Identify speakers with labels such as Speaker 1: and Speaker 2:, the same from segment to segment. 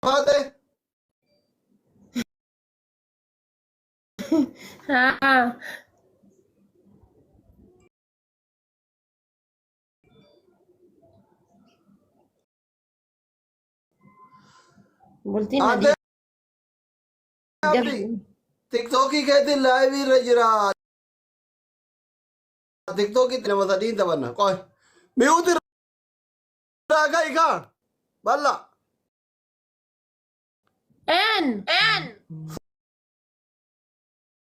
Speaker 1: هذا
Speaker 2: ها قلتي
Speaker 1: هذا
Speaker 2: قبل
Speaker 1: تيك توك كده لايف رجرا تيك توك لما تدين تبنا كوي ميوت راجع إيكا بلا
Speaker 2: ان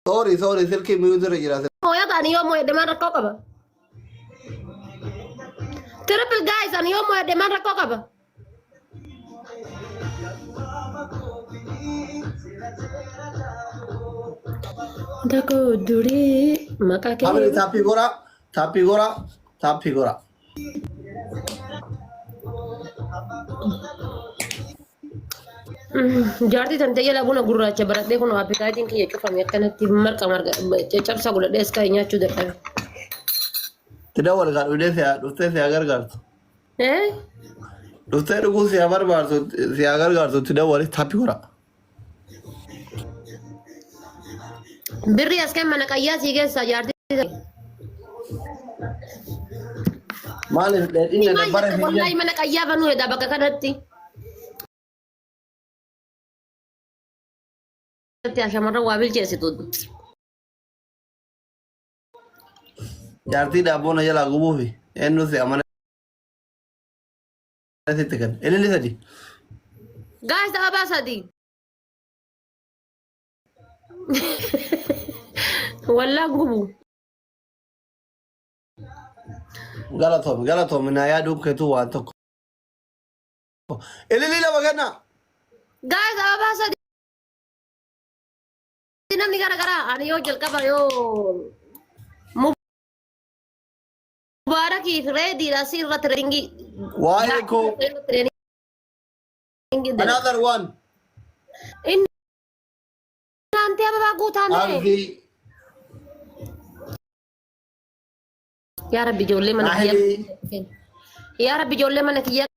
Speaker 1: سوري سلكي ميوت رجرا
Speaker 2: هو يضعني يوم يدمان الكوكبة تربل جايز أنا يوم يدمان الكوكبة دكو دوري مكا
Speaker 1: عمري
Speaker 2: كي
Speaker 1: تابي غورا
Speaker 2: jaartii tan ta'ee labuun gurraacha baradhee kun appetaayitiin kiyya cufame akkanatti marqa cabsa godhadhee as kaa'ee nyaachuu dadhabe.
Speaker 1: تدور قال ودي سيا غرغرت
Speaker 2: Eh?
Speaker 1: دوستي رغو سيا بربار سيا غرغرت تدور تابي غورا
Speaker 2: Birri as kan mana qayyaa sii keessaa jaartii tan.
Speaker 1: مالي لين
Speaker 2: Maal
Speaker 1: دبر
Speaker 2: jette wallahi mana qayyaa banuu hedha bakka kanatti. Shamarran waa bilcheessitu.
Speaker 1: جارتي دابونا يلا غبوفي انو سي امانه تتكن اللي سدي
Speaker 2: Gaas tapha baasaati. Wallaan gubu.
Speaker 1: غلطهم من يا دوب كتو وانتو اللي لا بغنا
Speaker 2: Gaas tapha baasaati. Namni garaagaraa ani yoo jalqaba yoo Mubarakii fi reediidha asirra tireengii.
Speaker 1: وايكو another one
Speaker 2: Inni naantee ababaa guutaame.
Speaker 1: Ardi
Speaker 2: Yaa Rabbi ijoollee mana kiyyaa. Yaa Rabbi ijoollee mana kiyyaa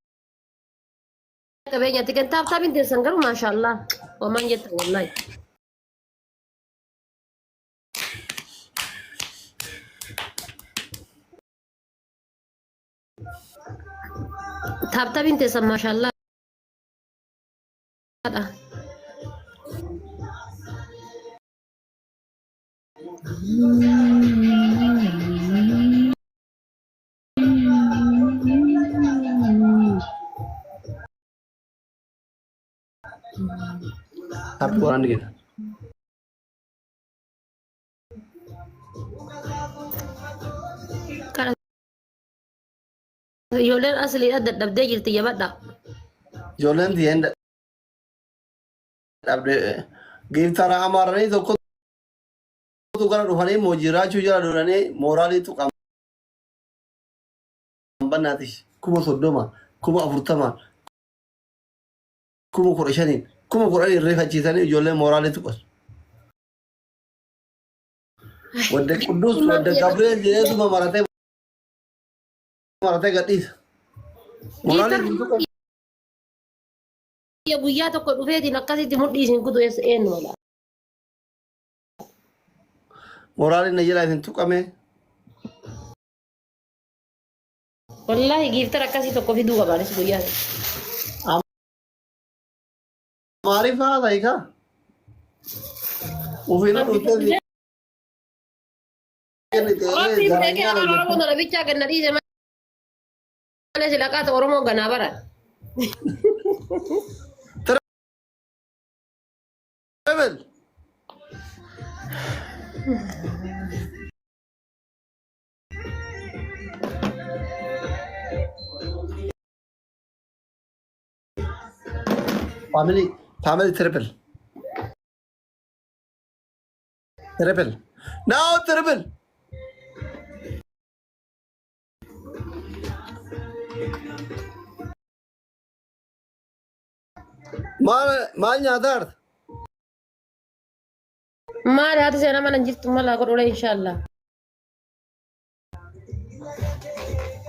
Speaker 2: qabeenyatti kan taaptaabiin teessan garuu maashaallah. Homaan jetta wallahi. Taaptaabiin teessan maashaallah.
Speaker 1: tapi orang gitu
Speaker 2: Kana ijoolleen asliidha dadhabdee jirti jabadha.
Speaker 1: jolen di enda abde giftara amarani tokko tu kana dhufanii moojiraachuu jala dhufanii mooraalii tuqan bannaati 30,000 40,000 15,000 10,000 irreeffachiisanii ijoollee mooraalii tuqan wadde quddus wadde gabriel jedheetuma maratee gadhiisa mooraalii tuqan
Speaker 2: Guyyaa tokko dhufeetiin akkasitti mudhiisin kutu eenyu mala.
Speaker 1: mooraalii na jala isin tuqame
Speaker 2: Wallahi giftara akkasii tokko fiduu qabaanis guyyaa.
Speaker 1: maaliif haadha hiikaa ufiina dhufee
Speaker 2: Rabbi beekee afaan Oromoo tana bichaa ganna dhiise malee silaqaata Oromoo ganaa baran.
Speaker 1: travel family triple now triple maal nyaataarta
Speaker 2: Maali haati seenaa mana jirtu mala godhudha inshallah.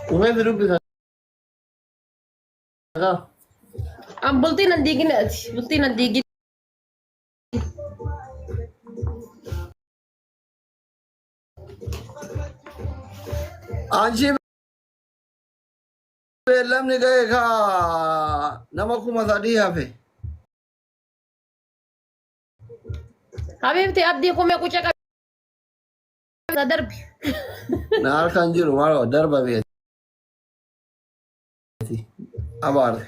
Speaker 1: dhufee fi dubbisa
Speaker 2: Am bultiin an diigin ati. Bultiin an diigin.
Speaker 1: Anchi beellamni ga'e kaa nama 3,000 hafe.
Speaker 2: Habiibti abdii kumee kucha qabda darbi.
Speaker 1: Na harkaan jiru maaloo darba beeti. Abaare.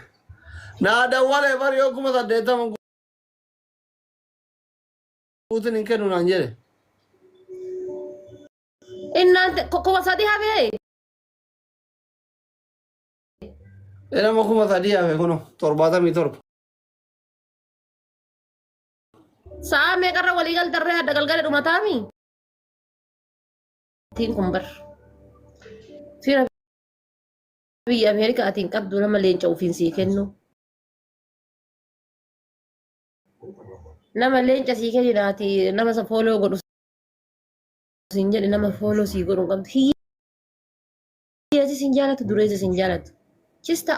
Speaker 1: Na dawwalee bari yoo 80,000 guutuun hin kennu naan jedhe.
Speaker 2: Innaan kuma sadii habee.
Speaker 1: Nama 3,000 hafe kuno 77.
Speaker 2: Sa'a meeqarra walii galtarree adda galgala dhumataami. Tiin kun bar. Fira biyya Ameerikaatiin qabdu nama leenca ofiin sii kennu. Nama leenca sii kenninaati nama sa fooloo godhu siin jedhe nama fooloo sii godhu hin qabdu. Hiyyeessi siin jaalatu dureessi siin jaalatu. Chista.